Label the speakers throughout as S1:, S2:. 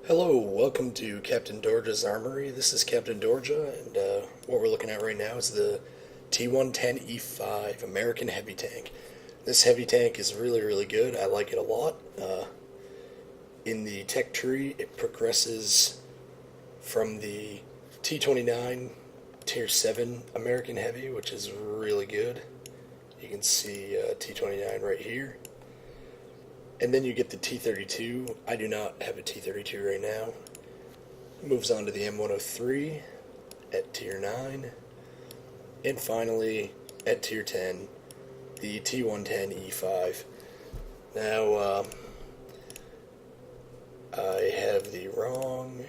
S1: Hello, welcome to Captain Dorja's Armory. This is Captain Dorja, and what we're looking at right now is the T110E5 American Heavy Tank. This heavy tank is really, really good. I like it a lot. In the tech tree, it progresses from the T29 Tier 7 American Heavy, which is really good. You can see T29 right here. And then you get the T32. I do not have a T32 right now. Moves on to the M103 at Tier 9. And finally, at Tier 10, the T110E5. Now, I have the wrong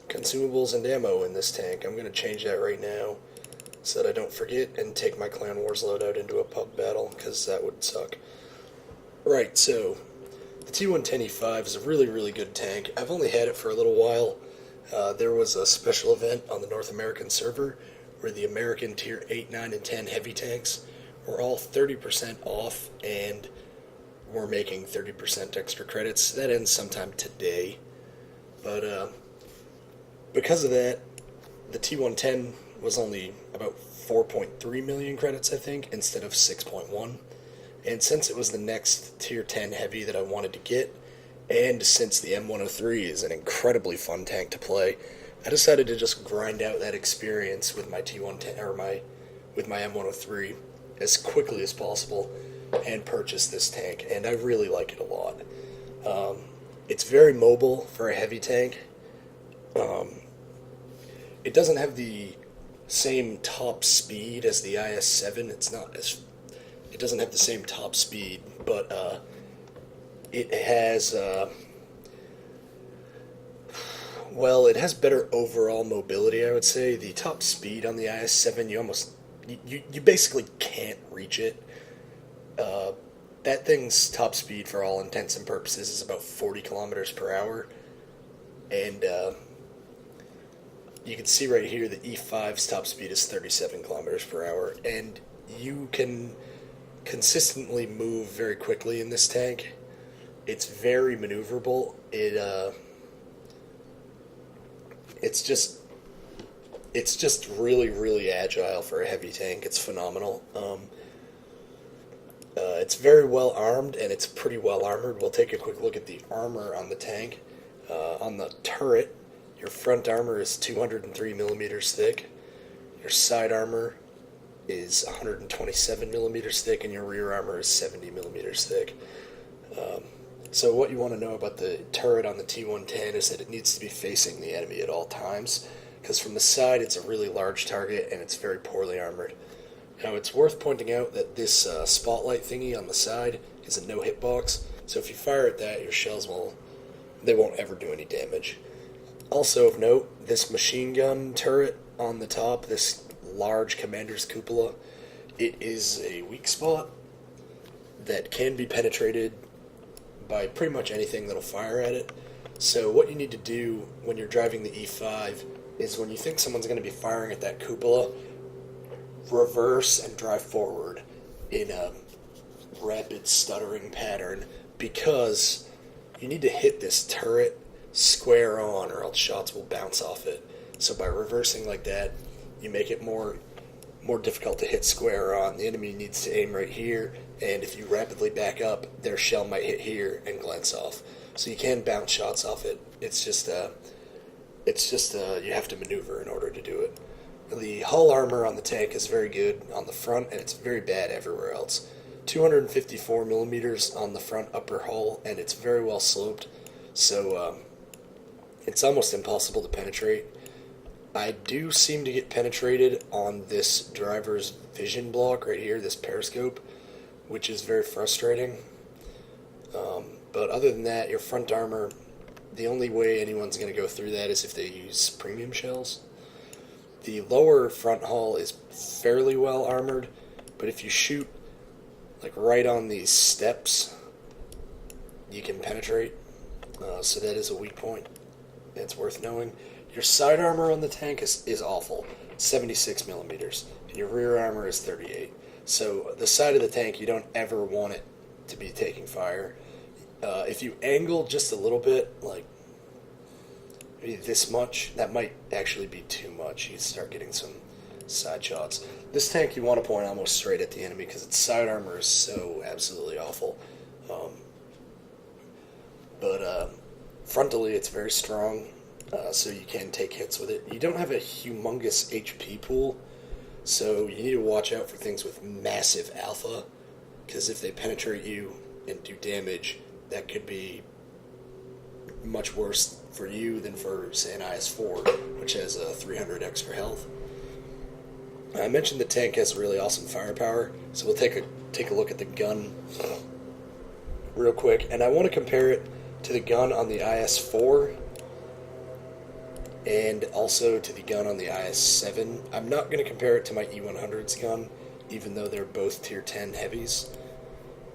S1: consumables and ammo in this tank. I'm going to change that right now so that I don't forget and take my Clan Wars loadout into a pub battle, because that would suck. Right, so the T110E5 is a really, really good tank. I've only had it for a little while. There was a special event on the North American server where the American Tier 8, 9, and 10 heavy tanks were all 30% off, and we're making 30% extra credits. That ends sometime today. But because of that, the T110 was only about 4.3 million credits, I think, instead of 6.1. And since it was the next Tier 10 heavy that I wanted to get, and since the M103 is an incredibly fun tank to play, I decided to just grind out that experience with my T110 or with my M103 as quickly as possible and purchase this tank. And I really like it a lot. It's very mobile for a heavy tank. It doesn't have the same top speed as the IS-7. It doesn't have the same top speed, but it has, it has better overall mobility, I would say. The top speed on the IS-7, you basically can't reach it. That thing's top speed, for all intents and purposes, is about 40 kilometers per hour, and you can see right here the E5's top speed is 37 kilometers per hour, and you can consistently move very quickly in this tank. It's very maneuverable. It's just really, really agile for a heavy tank. It's phenomenal. It's very well armed, and it's pretty well armored. We'll take a quick look at the armor on the tank. On the turret, your front armor is 203 millimeters thick. Your side armor is 127 millimeters thick, and your rear armor is 70 millimeters thick. So what you want to know about the turret on the T110 is that it needs to be facing the enemy at all times, because from the side it's a really large target and it's very poorly armored. Now, it's worth pointing out that this spotlight thingy on the side is a no-hit box, so if you fire at that, your shells won't ever do any damage. Also of note, this machine gun turret on the top, this large commander's cupola, it is a weak spot that can be penetrated by pretty much anything that'll fire at it. So what you need to do when you're driving the E5 is, when you think someone's going to be firing at that cupola, reverse and drive forward in a rapid stuttering pattern, because you need to hit this turret square on, or else shots will bounce off it. So by reversing like that, you make it more difficult to hit square on. The enemy needs to aim right here, and if you rapidly back up, their shell might hit here and glance off. So you can bounce shots off it. It's just you have to maneuver in order to do it. The hull armor on the tank is very good on the front, and it's very bad everywhere else. 254 millimeters on the front upper hull, and it's very well sloped, so it's almost impossible to penetrate. I do seem to get penetrated on this driver's vision block right here, this periscope, which is very frustrating. But other than that, your front armor, the only way anyone's going to go through that is if they use premium shells. The lower front hull is fairly well armored, but if you shoot like right on these steps, you can penetrate. So that is a weak point. It's worth knowing. Your side armor on the tank is awful, 76 millimeters, and your rear armor is 38. So the side of the tank, you don't ever want it to be taking fire. If you angle just a little bit, like maybe this much. That might actually be too much. You start getting some side shots. This tank you want to point almost straight at the enemy because its side armor is so absolutely awful. But frontally it's very strong, so you can take hits with it. You don't have a humongous HP pool, so you need to watch out for things with massive alpha, because if they penetrate you and do damage, that could be much worse for you than for, say, an IS-4, which has a 300 extra health. I mentioned the tank has really awesome firepower, so we'll take a look at the gun real quick, and I want to compare it to the gun on the IS-4 and also to the gun on the IS-7. I'm not going to compare it to my E100's gun, even though they're both tier 10 heavies,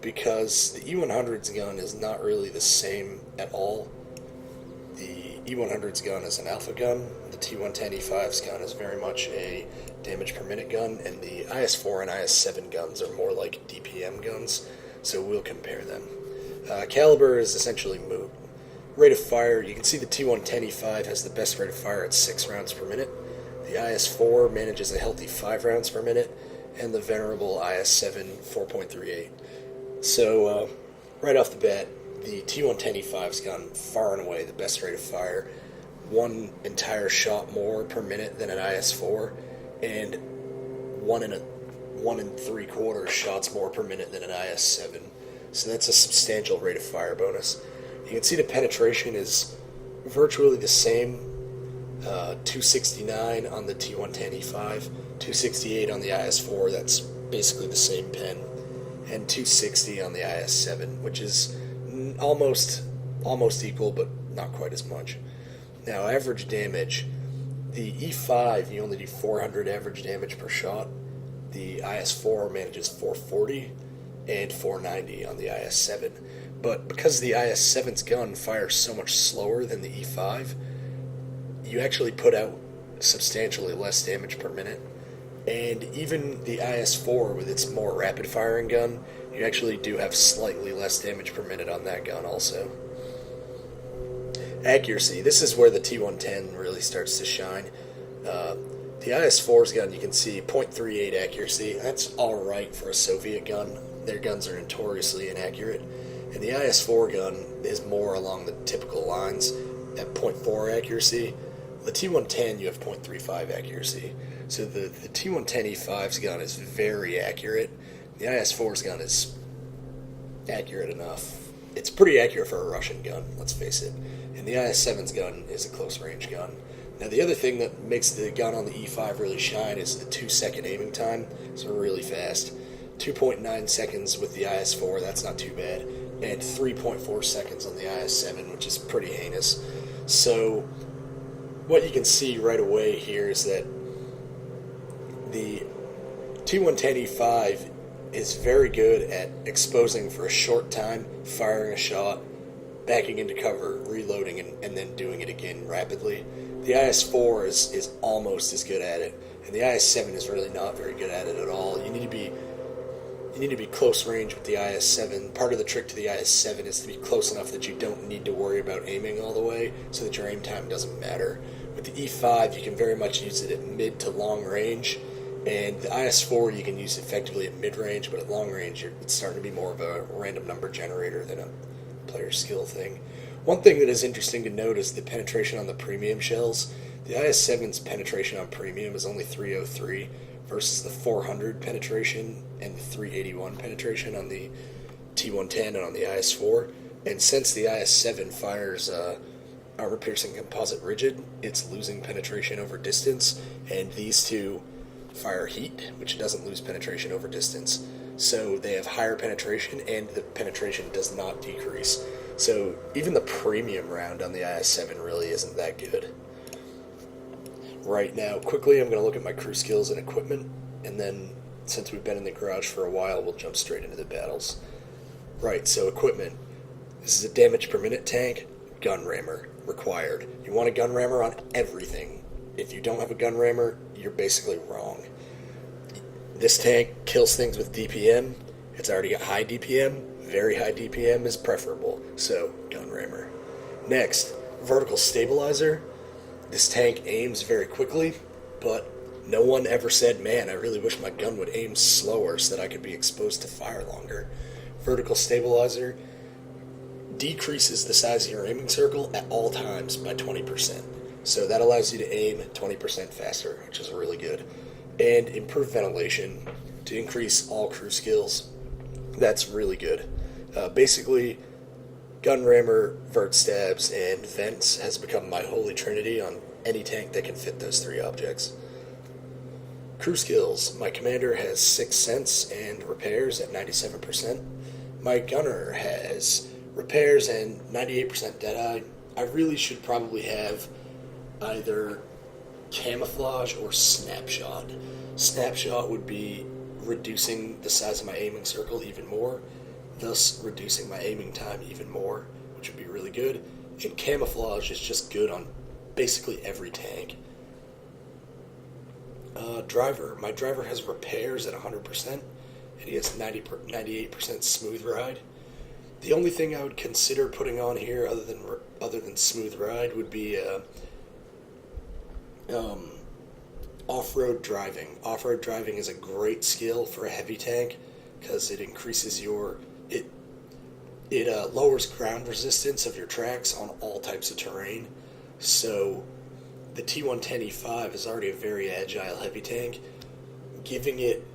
S1: because the E100's gun is not really the same at all. The E100's gun is an alpha gun, the T110E5's gun is very much a damage per minute gun, and the IS-4 and IS-7 guns are more like DPM guns, so we'll compare them. Caliber is essentially moot. Rate of fire, you can see the T110E5 has the best rate of fire at 6 rounds per minute. The IS-4 manages a healthy 5 rounds per minute, and the venerable IS-7 4.38. So, right off the bat, the T110E5's gun far and away the best rate of fire. 1 entire shot more per minute than an IS-4, and 1 3/4 shots more per minute than an IS-7. So that's a substantial rate of fire bonus. You can see the penetration is virtually the same. 269 on the T110E5, 268 on the IS-4, that's basically the same pen, and 260 on the IS-7, which is almost equal, but not quite as much. Now, average damage, the E5, you only do 400 average damage per shot. The IS-4 manages 440 and 490 on the IS-7. But because the IS-7's gun fires so much slower than the E5, you actually put out substantially less damage per minute. And even the IS-4 with its more rapid firing gun, you actually do have slightly less damage per minute on that gun also. Accuracy, this is where the T110 really starts to shine. The IS-4's gun, you can see 0.38 accuracy. That's alright for a Soviet gun. Their guns are notoriously inaccurate. And the IS-4 gun is more along the typical lines at 0.4 accuracy. The T110, you have 0.35 accuracy. So the T110E5's gun is very accurate. The IS-4's gun is accurate enough. It's pretty accurate for a Russian gun, let's face it. And the IS-7's gun is a close-range gun. Now, the other thing that makes the gun on the E5 really shine is the 2-second aiming time. It's really fast. 2.9 seconds with the IS-4, that's not too bad. And 3.4 seconds on the IS-7, which is pretty heinous. So, what you can see right away here is that the T110E5 is very good at exposing for a short time, firing a shot, backing into cover, reloading, and then doing it again rapidly. The IS-4 is almost as good at it, and the IS-7 is really not very good at it at all. You need to be close range with the IS-7. Part of the trick to the IS-7 is to be close enough that you don't need to worry about aiming all the way, so that your aim time doesn't matter. With the E5, you can very much use it at mid to long range, and the IS-4 you can use effectively at mid-range, but at long range it's starting to be more of a random number generator than a player skill thing. One thing that is interesting to note is the penetration on the premium shells. The IS-7's penetration on premium is only 303 versus the 400 penetration and the 381 penetration on the T110 and on the IS-4. And since the IS-7 fires armor-piercing composite rigid, it's losing penetration over distance, and these two fire heat, which doesn't lose penetration over distance. So they have higher penetration, and the penetration does not decrease. So even the premium round on the IS-7 really isn't that good. Right now, quickly, I'm going to look at my crew skills and equipment, and then, since we've been in the garage for a while, we'll jump straight into the battles. Right, so equipment. This is a damage per minute tank, gun rammer, required. You want a gun rammer on everything. If you don't have a gun rammer, you're basically wrong. This tank kills things with DPM. It's already got high DPM. Very high DPM is preferable, so gun rammer. Next, vertical stabilizer. This tank aims very quickly, but no one ever said, man, I really wish my gun would aim slower so that I could be exposed to fire longer. Vertical stabilizer decreases the size of your aiming circle at all times by 20%. So that allows you to aim 20% faster, which is really good. And improve ventilation to increase all crew skills. That's really good. Basically, gun rammer, vert stabs, and vents has become my holy trinity on any tank that can fit those three objects. Crew skills. My commander has 6th sense and repairs at 97%. My gunner has repairs and 98% deadeye. I really should probably have either camouflage or snapshot. Snapshot would be reducing the size of my aiming circle even more, thus reducing my aiming time even more, which would be really good. And camouflage is just good on basically every tank. Driver. My driver has repairs at 100%, and he has 98% smooth ride. The only thing I would consider putting on here other than smooth ride would be off-road driving. Off-road driving is a great skill for a heavy tank because it increases it lowers ground resistance of your tracks on all types of terrain. So the T110E5 is already a very agile heavy tank. Giving it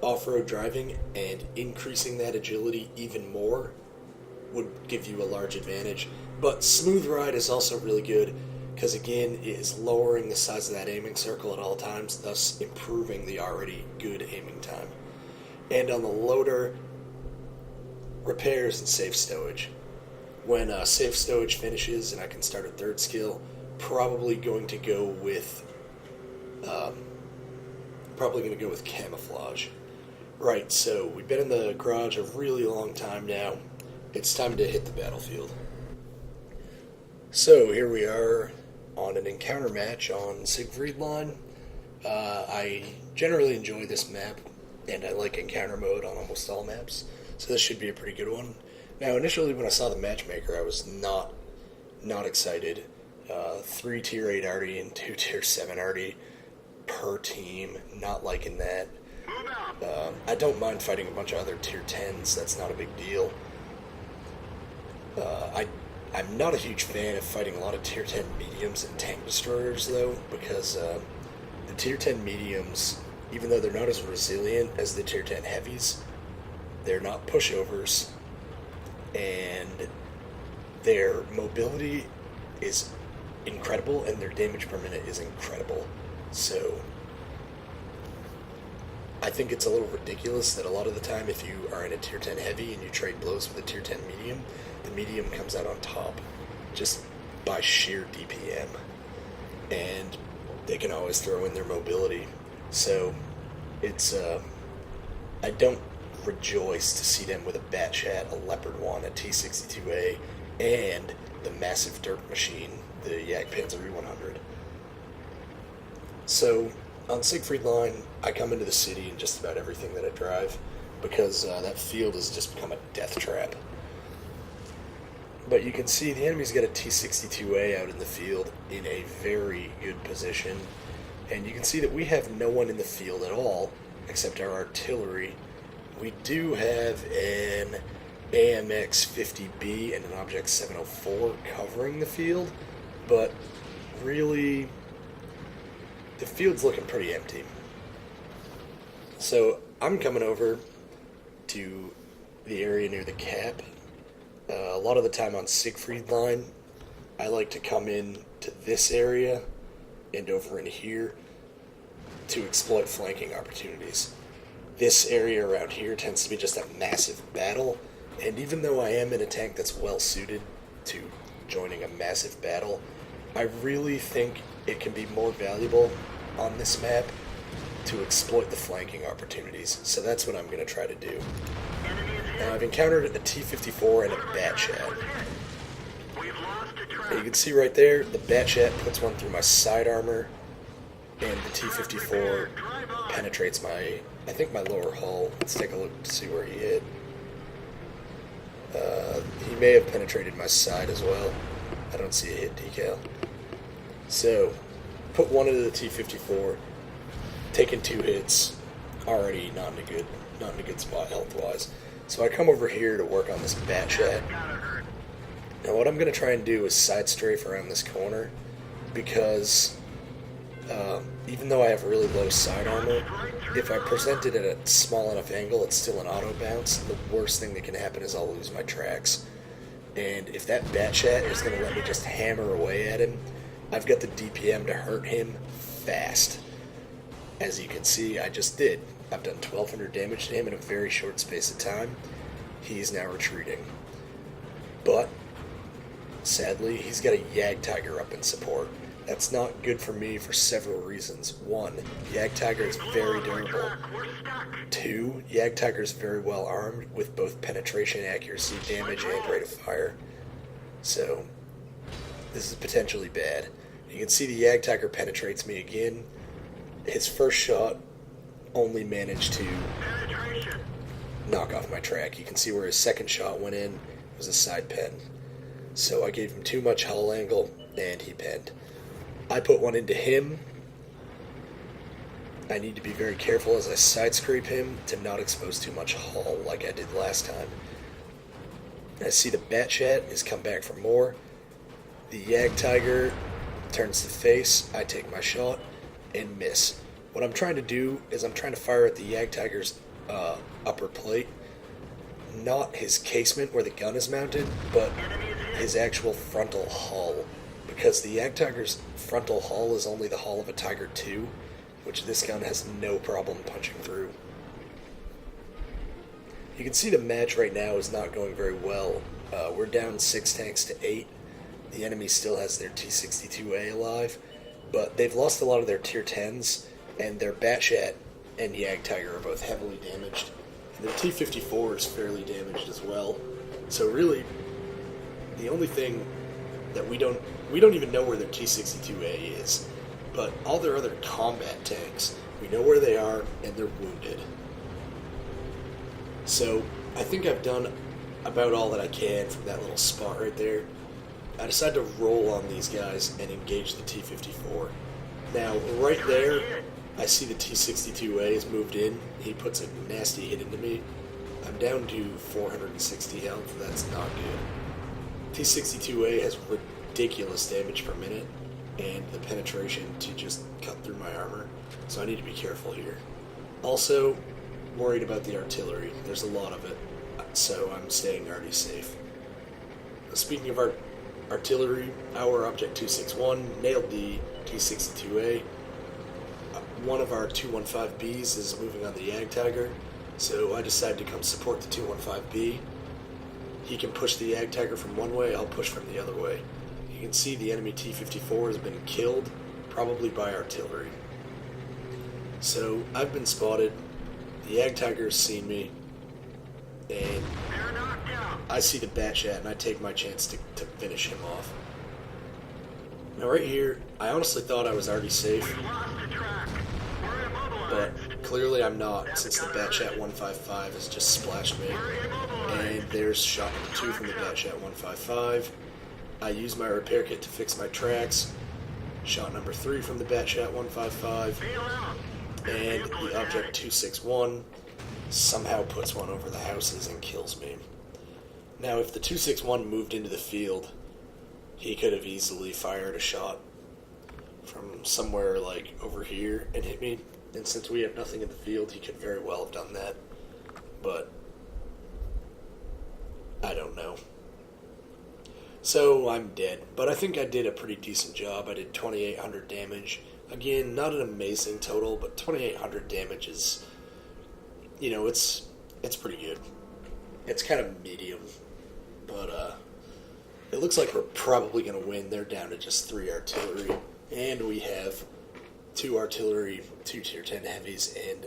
S1: off-road driving and increasing that agility even more would give you a large advantage. But smooth ride is also really good because, again, it is lowering the size of that aiming circle at all times, thus improving the already good aiming time. And on the loader, repairs and safe stowage. When safe stowage finishes and I can start a third skill, probably going to go with camouflage. Right, so we've been in the garage a really long time now. It's time to hit the battlefield. So here we are on an encounter match on Siegfried Line. I generally enjoy this map, and I like encounter mode on almost all maps, so this should be a pretty good one. Now, initially when I saw the matchmaker, I was not excited. 3 tier 8 arty and 2 tier 7 arty per team, not liking that. I don't mind fighting a bunch of other tier 10s, that's not a big deal. I'm not a huge fan of fighting a lot of tier 10 mediums and tank destroyers, though, because the tier 10 mediums, even though they're not as resilient as the tier 10 heavies, they're not pushovers, and their mobility is incredible, and their damage per minute is incredible. So I think it's a little ridiculous that a lot of the time, if you are in a tier 10 heavy and you trade blows with a tier 10 medium, the medium comes out on top just by sheer DPM, and they can always throw in their mobility. So it's I don't rejoice to see them with a Batchat, a Leopard 1, a T62A, and the massive dirt machine, the Yak Panzer E100. So on Siegfried Line, I come into the city in just about everything that I drive, because that field has just become a death trap. But you can see the enemy's got a T62A out in the field in a very good position, and you can see that we have no one in the field at all except our artillery. We do have an AMX 50B and an Object 704 covering the field, but really the field's looking pretty empty. So I'm coming over to the area near the cap. A lot of the time on Siegfried Line, I like to come in to this area and over in here to exploit flanking opportunities. This area around here tends to be just a massive battle, and even though I am in a tank that's well suited to joining a massive battle, I really think it can be more valuable on this map to exploit the flanking opportunities. So that's what I'm going to try to do. Now, I've encountered a T-54 and a Batchat. And you can see right there, the Batchat puts one through my side armor, and the T-54 penetrates my, I think, my lower hull. Let's take a look to see where he hit. He may have penetrated my side as well. I don't see a hit decal. So, put one into the T-54, taking 2 hits, already not in a good spot health-wise. So I come over here to work on this bat chat. Now what I'm going to try and do is side strafe around this corner, because even though I have really low side armor, if I present it at a small enough angle, it's still an auto bounce. The worst thing that can happen is I'll lose my tracks. And if that bat chat is going to let me just hammer away at him, I've got the DPM to hurt him fast. As you can see, I just did. I've done 1,200 damage to him in a very short space of time. He's now retreating. But, sadly, he's got a Jagdtiger up in support. That's not good for me for several reasons. One, Jagdtiger is very durable. Two, Jagdtiger is very well armed with both penetration, accuracy, damage, and rate of fire. So, this is potentially bad. You can see the Jagdtiger penetrates me again. His first shot only managed to knock off my track. You can see where his second shot went in. It was a side pen. So I gave him too much hull angle, and he penned. I put one into him. I need to be very careful as I side scrape him to not expose too much hull like I did last time. I see the bat chat has come back for more. The Jagdtiger turns the face. I take my shot and miss. What I'm trying to do is I'm trying to fire at the Jagdtiger's upper plate, not his casement where the gun is mounted, but his actual frontal hull, because the Jagdtiger's frontal hull is only the hull of a Tiger II, which this gun has no problem punching through. You can see the match right now is not going very well. We're down 6 tanks to 8. The enemy still has their T-62A alive, but they've lost a lot of their tier 10s, and their Batchat and Jagdtiger are both heavily damaged. And their T-54 is fairly damaged as well. So really, the only thing that we don't even know where their T-62A is, but all their other combat tanks, we know where they are, and they're wounded. So I think I've done about all that I can from that little spot right there. I decided to roll on these guys and engage the T-54. Now, right there, I see the T-62A has moved in. He puts a nasty hit into me. I'm down to 460 health. That's not good. T-62A has ridiculous damage per minute and the penetration to just cut through my armor. So I need to be careful here. Also, worried about the artillery. There's a lot of it, so I'm staying already safe. Speaking of our artillery, our Object 261 nailed the T-62A. One of our 215Bs is moving on the Jagdtiger, so I decided to come support the 215B. He can push the Jagdtiger from one way, I'll push from the other way. You can see the enemy T-54 has been killed, probably by artillery. So I've been spotted, the Jagdtiger's seen me, and I see the Batchat and I take my chance to finish him off. Now right here, I honestly thought I was already safe, but clearly I'm not, since the Batchat 155 has just splashed me. And there's shot number 2 from the Batchat 155. I use my repair kit to fix my tracks. Shot number 3 from the Batchat 155. And the Object 261 somehow puts one over the houses and kills me. Now, if the 261 moved into the field, he could have easily fired a shot from somewhere like over here and hit me. And since we have nothing in the field, he could very well have done that. But I don't know. So I'm dead. But I think I did a pretty decent job. I did 2,800 damage. Again, not an amazing total, but 2,800 damage is, you know, it's pretty good. It's kind of medium. But it looks like we're probably going to win. They're down to just 3 artillery. And we have 2 artillery, 2 tier 10 heavies, and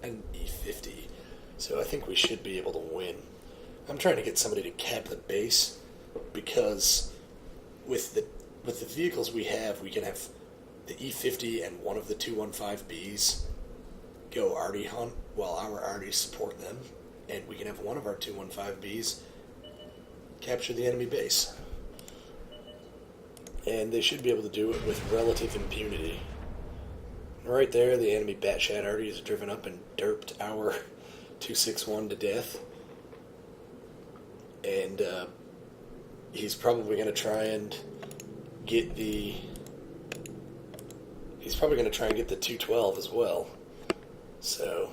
S1: an E50. So I think we should be able to win. I'm trying to get somebody to cap the base, because with the vehicles we can have the E50 and one of the 215Bs go arty hunt while our arties support them, and we can have one of our 215Bs capture the enemy base. And they should be able to do it with relative impunity. Right there, the enemy Batchat already is driven up and derped our 261 to death. And he's probably going to try and get the... He's probably going to try and get the 212 as well. So,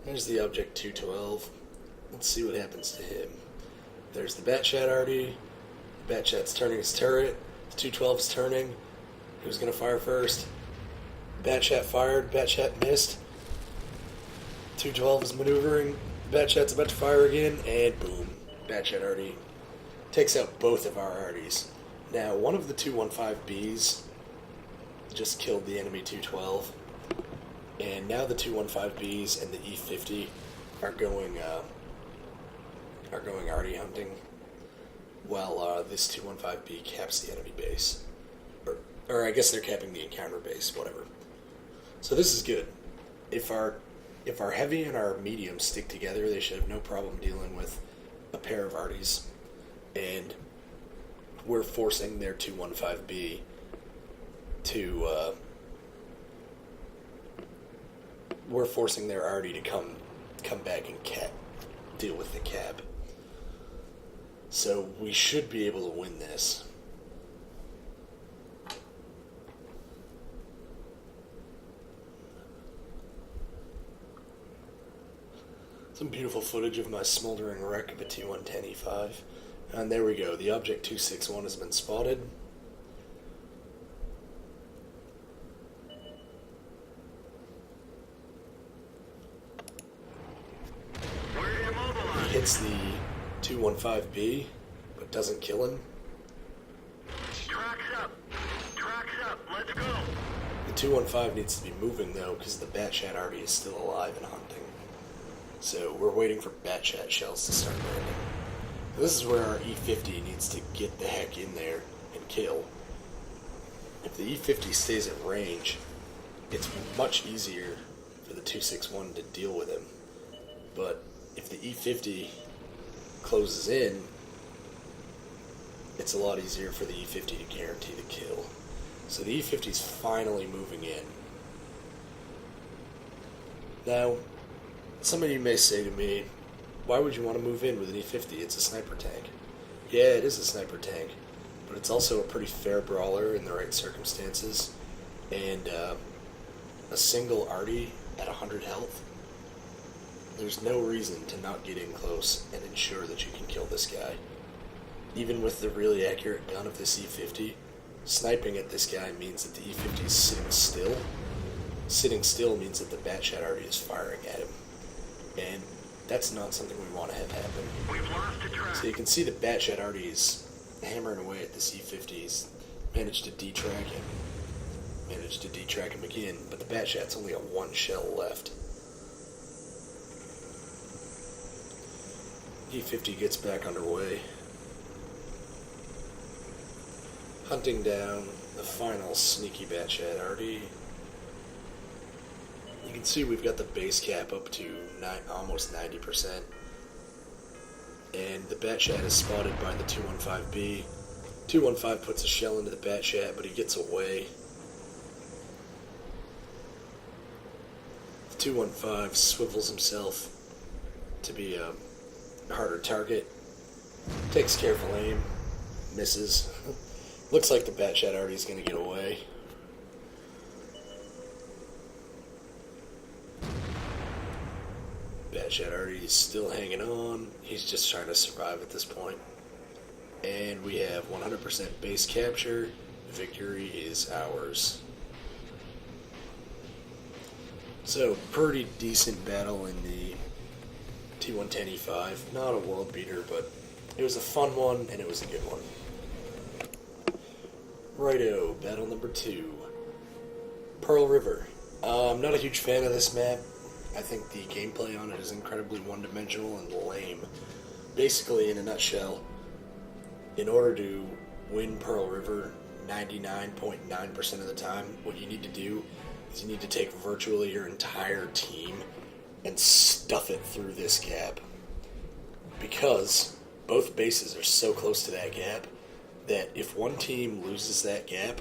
S1: there's the Object 212. Let's see what happens to him. There's the Batchat already. The Batchat's turning his turret. The 212's turning. Who's going to fire first? Batchat fired. Batchat missed. 212 is maneuvering. Batchat's about to fire again, and boom. Batchat already takes out both of our arties. Now, one of the 215Bs just killed the enemy 212, and now the 215Bs and the E50 are going arty hunting, while this 215B caps the enemy base. Or I guess they're capping the encounter base, whatever. So this is good. If our heavy and our medium stick together, they should have no problem dealing with a pair of arties. And we're forcing their 215B to we're forcing their arty to come back and deal with the cap. So we should be able to win this. Some beautiful footage of my smoldering wreck of a T110E5. And there we go, the Object 261 has been spotted. He hits the 215B, but doesn't kill him.
S2: Tracks up, let's go.
S1: The 215 needs to be moving though, because the Batchat arty is still alive and hunting. So we're waiting for Batchat shells to start landing. This is where our E50 needs to get the heck in there and kill. If the E50 stays at range, it's much easier for the 261 to deal with him. But if the E50 closes in, it's a lot easier for the E50 to guarantee the kill. So the E50 is finally moving in. Now, some of you may say to me, why would you want to move in with an E50? It's a sniper tank. Yeah, it is a sniper tank, but it's also a pretty fair brawler in the right circumstances. And a single arty at 100 health, there's no reason to not get in close and ensure that you can kill this guy. Even with the really accurate gun of this E50, sniping at this guy means that the E50 is sitting still. Sitting still means that the Batchat arty is firing at him. And that's not something we want to have happen.
S2: We've lost a track.
S1: So you can see the Batchat arty is hammering away at the C-50s. Managed to detrack him. Managed to detrack him again, but the Batchat's only got one shell left. E-50 gets back underway. Hunting down the final sneaky Batchat arty. You can see we've got the base cap up to almost 90%. And the Batchat is spotted by the 215B. 215 puts a shell into the Batchat, but he gets away. The 215 swivels himself to be a harder target. Takes careful aim. Misses. Looks like the Batchat arty is going to get away. Batchat arty is still hanging on. He's just trying to survive at this point. And we have 100% base capture. Victory is ours. So, pretty decent battle in the T110E5. Not a world beater, but it was a fun one, and it was a good one. Righto, battle number 2. Pearl River. I'm not a huge fan of this map. I think the gameplay on it is incredibly one-dimensional and lame. Basically, in a nutshell, in order to win Pearl River 99.9% of the time, what you need to do is you need to take virtually your entire team and stuff it through this gap. Because both bases are so close to that gap that if one team loses that gap,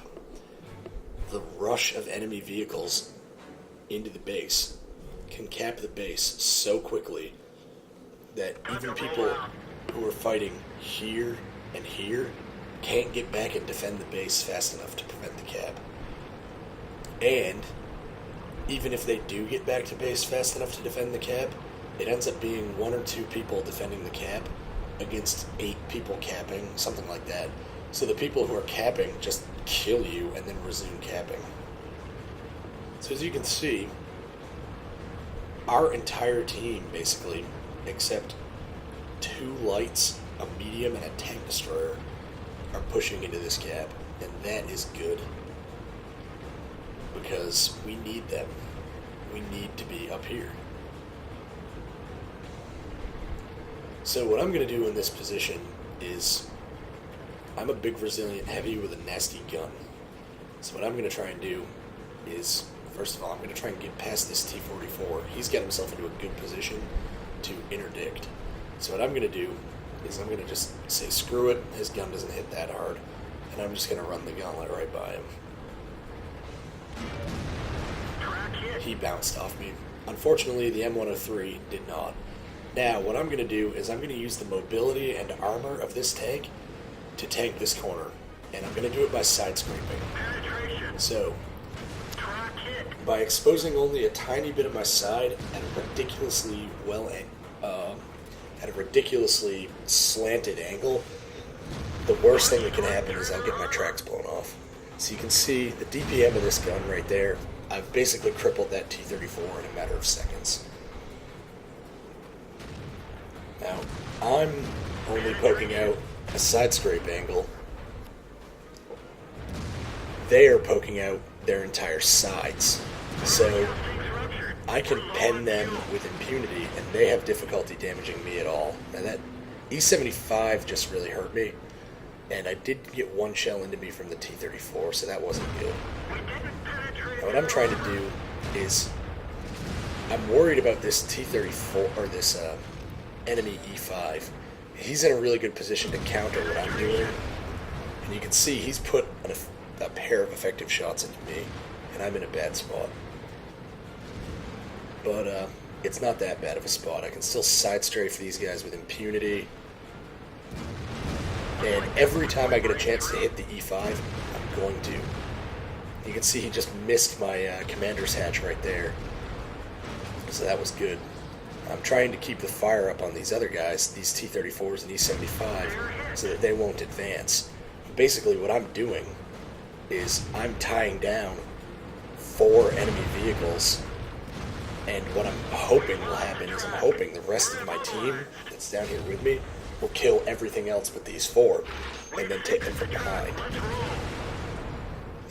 S1: the rush of enemy vehicles into the base can cap the base so quickly that even people who are fighting here and here can't get back and defend the base fast enough to prevent the cap. And even if they do get back to base fast enough to defend the cap, it ends up being 1 or 2 people defending the cap against 8 people capping, something like that. So the people who are capping just kill you and then resume capping. So as you can see, our entire team, basically, except 2 lights, a medium, and a tank destroyer, are pushing into this cap, and that is good. Because we need them. We need to be up here. So what I'm going to do in this position is, I'm a big resilient heavy with a nasty gun. So what I'm going to try and do is, first of all, I'm going to try and get past this T-44. He's got himself into a good position to interdict. So what I'm going to do is I'm going to just say screw it, his gun doesn't hit that hard, and I'm just going to run the gauntlet right by him. He bounced off me. Unfortunately, the M103 did not. Now, what I'm going to do is I'm going to use the mobility and armor of this tank to tank this corner, and I'm going to do it by side scraping. So, by exposing only a tiny bit of my side at a ridiculously at a ridiculously slanted angle, the worst thing that can happen is I'll get my tracks blown off. So you can see the DPM of this gun right there. I've basically crippled that T-34 in a matter of seconds. Now, I'm only poking out a side scrape angle. They are poking out their entire sides. So I can pen them with impunity, and they have difficulty damaging me at all. Now that E75 just really hurt me, and I did get 1 shell into me from the T-34, so that wasn't good. Now what I'm trying to do is, I'm worried about this T-34, or this enemy E5. He's in a really good position to counter what I'm doing, and you can see he's put a pair of effective shots into me, and I'm in a bad spot. But it's not that bad of a spot. I can still side strafe these guys with impunity, and every time I get a chance to hit the E5, I'm going to. You can see he just missed my commander's hatch right there, so that was good. I'm trying to keep the fire up on these other guys, these T-34s and E-75, so that they won't advance. Basically what I'm doing is I'm tying down 4 enemy vehicles, and what I'm hoping will happen is I'm hoping the rest of my team that's down here with me will kill everything else but these 4, and then take them from behind.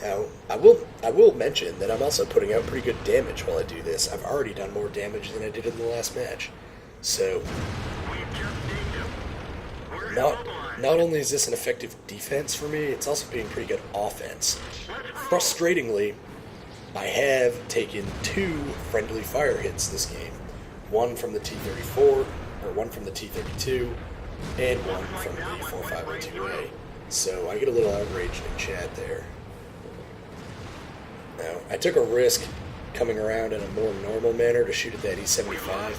S1: Now, I will mention that I'm also putting out pretty good damage while I do this. I've already done more damage than I did in the last match. So, not only is this an effective defense for me, it's also being pretty good offense. Frustratingly, I have taken 2 friendly fire hits this game. 1 from the T-34, or 1 from the T-32, and 1 from the 4502A. So I get a little outraged in chat there. Now, I took a risk coming around in a more normal manner to shoot at that E75,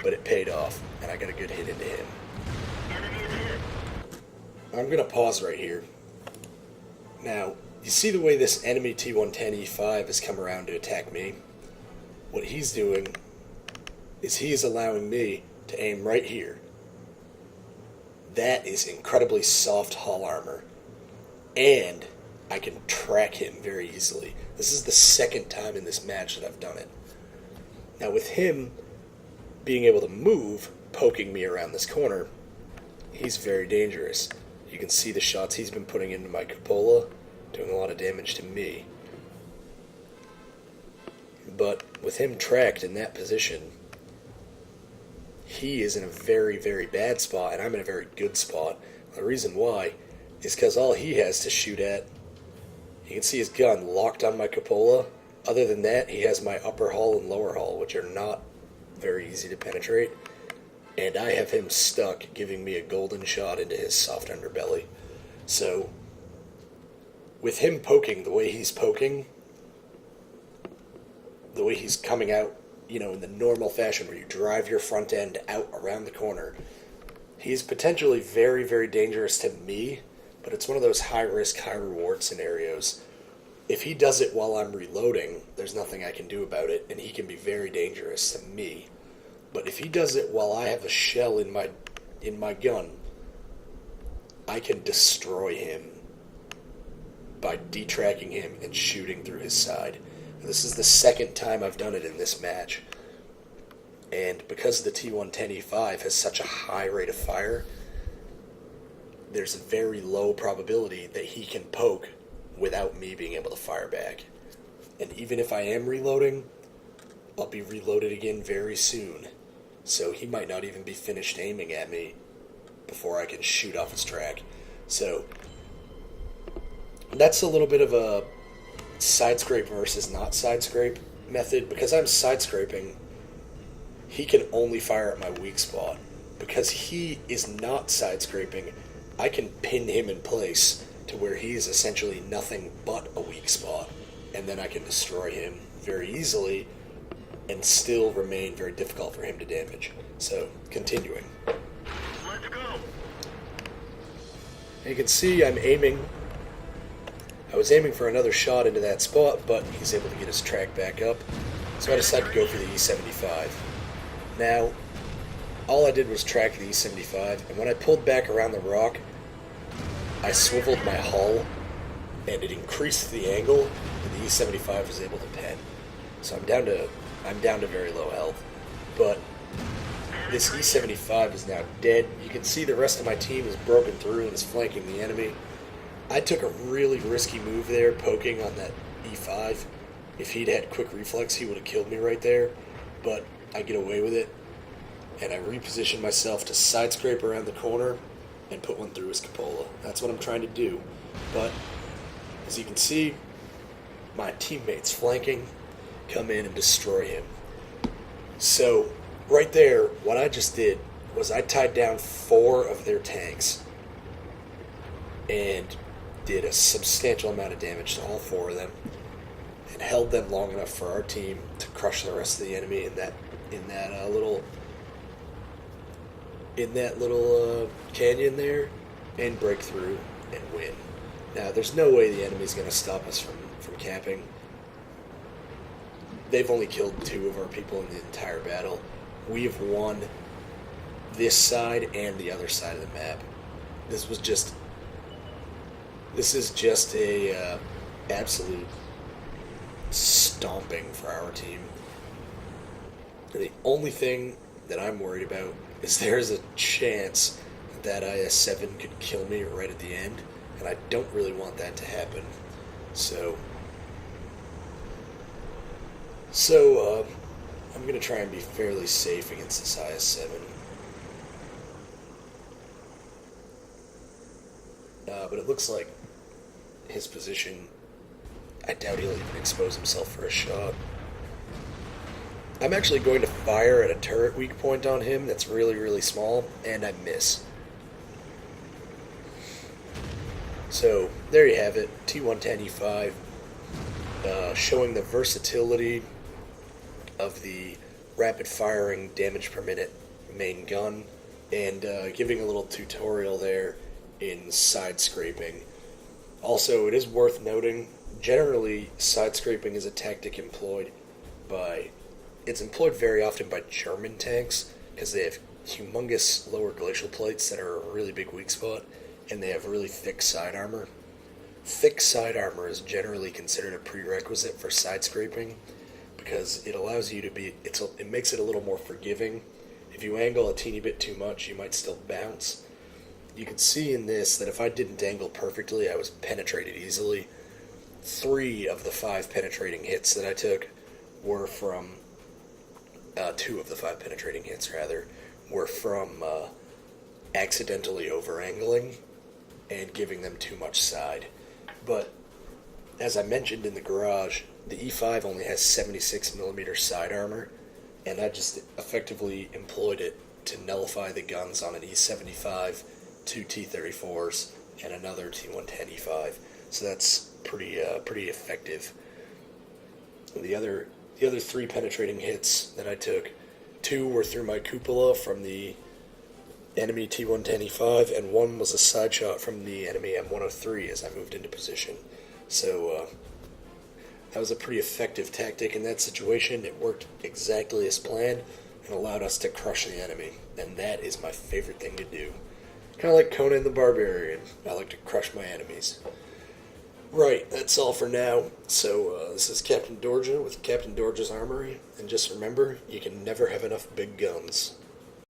S1: but it paid off, and I got a good hit into him. I'm going to pause right here. Now, you see the way this enemy T110E5 has come around to attack me? What he's doing is he is allowing me to aim right here. That is incredibly soft hull armor, and I can track him very easily. This is the 2nd time in this match that I've done it. Now with him being able to move, poking me around this corner, he's very dangerous. You can see the shots he's been putting into my cupola, doing a lot of damage to me. But with him tracked in that position, he is in a very, very bad spot, and I'm in a very good spot. The reason why is because all he has to shoot at, you can see his gun locked on my cupola. Other than that, he has my upper hull and lower hull, which are not very easy to penetrate. And I have him stuck, giving me a golden shot into his soft underbelly. So, with him poking the way he's poking, the way he's coming out, in the normal fashion where you drive your front end out around the corner, he's potentially very, very dangerous to me, but it's one of those high risk, high reward scenarios. If he does it while I'm reloading, there's nothing I can do about it, and he can be very dangerous to me. But if he does it while I have a shell in my gun, I can destroy him by detracking him and shooting through his side. And this is the second time I've done it in this match. And because the T110E5 has such a high rate of fire, there's a very low probability that he can poke without me being able to fire back. And even if I am reloading, I'll be reloaded again very soon. So he might not even be finished aiming at me before I can shoot off his track. So that's a little bit of a side scrape versus not side scrape method. Because I'm side scraping, he can only fire at my weak spot. Because he is not side scraping, I can pin him in place to where he is essentially nothing but a weak spot, and then I can destroy him very easily and still remain very difficult for him to damage. So, continuing.
S2: Let's go.
S1: And you can see I'm aiming. I was aiming for another shot into that spot, but he's able to get his track back up, so I decided to go for the E75. Now, all I did was track the E75, and when I pulled back around the rock, I swiveled my hull, and it increased the angle, and the E75 was able to pen. So I'm down to very low health. But this E75 is now dead. You can see the rest of my team is broken through and is flanking the enemy. I took a really risky move there, poking on that E5. If he'd had quick reflex, he would have killed me right there. But I get away with it, and I reposition myself to side scrape around the corner and put one through his cupola. That's what I'm trying to do. But, as you can see, my teammates flanking come in and destroy him. So, right there, what I just did was I tied down 4 of their tanks and did a substantial amount of damage to all 4 of them and held them long enough for our team to crush the rest of the enemy in that little canyon there and break through and win. Now, there's no way the enemy's going to stop us from camping. They've only killed 2 of our people in the entire battle. We've won this side and the other side of the map. This is just a absolute stomping for our team. The only thing that I'm worried about is there's a chance that IS-7 could kill me right at the end, and I don't really want that to happen. So I'm going to try and be fairly safe against this IS-7. But it looks like his position, I doubt he'll even expose himself for a shot. I'm actually going to fire at a turret weak point on him that's really, really small, and I miss. So, there you have it, T110E5, showing the versatility of the rapid-firing damage per minute main gun, and giving a little tutorial there in side scraping. Also, it is worth noting, generally, side scraping is a tactic employed very often by German tanks, because they have humongous lower glacial plates that are a really big weak spot, and they have really thick side armor. Thick side armor is generally considered a prerequisite for side scraping, because it allows you to it makes it a little more forgiving. If you angle a teeny bit too much, you might still bounce. You can see in this that if I didn't angle perfectly, I was penetrated easily. 3 of the 5 penetrating hits that I took were from 2 of the 5 penetrating hits, rather, were from accidentally over-angling and giving them too much side. But, as I mentioned in the garage, the E5 only has 76mm side armor, and I just effectively employed it to nullify the guns on an E75, 2 T-34s, and another T110E5. So that's pretty effective. The other three penetrating hits that I took, two were through my cupola from the enemy T110E5, and one was a side shot from the enemy M103 as I moved into position. So that was a pretty effective tactic in that situation. It worked exactly as planned and allowed us to crush the enemy, and that is my favorite thing to do. Kind of like Conan the Barbarian. I like to crush my enemies. Right, that's all for now. So this is Captain Dorja with Captain Dorja's Armory, and just remember, you can never have enough big guns.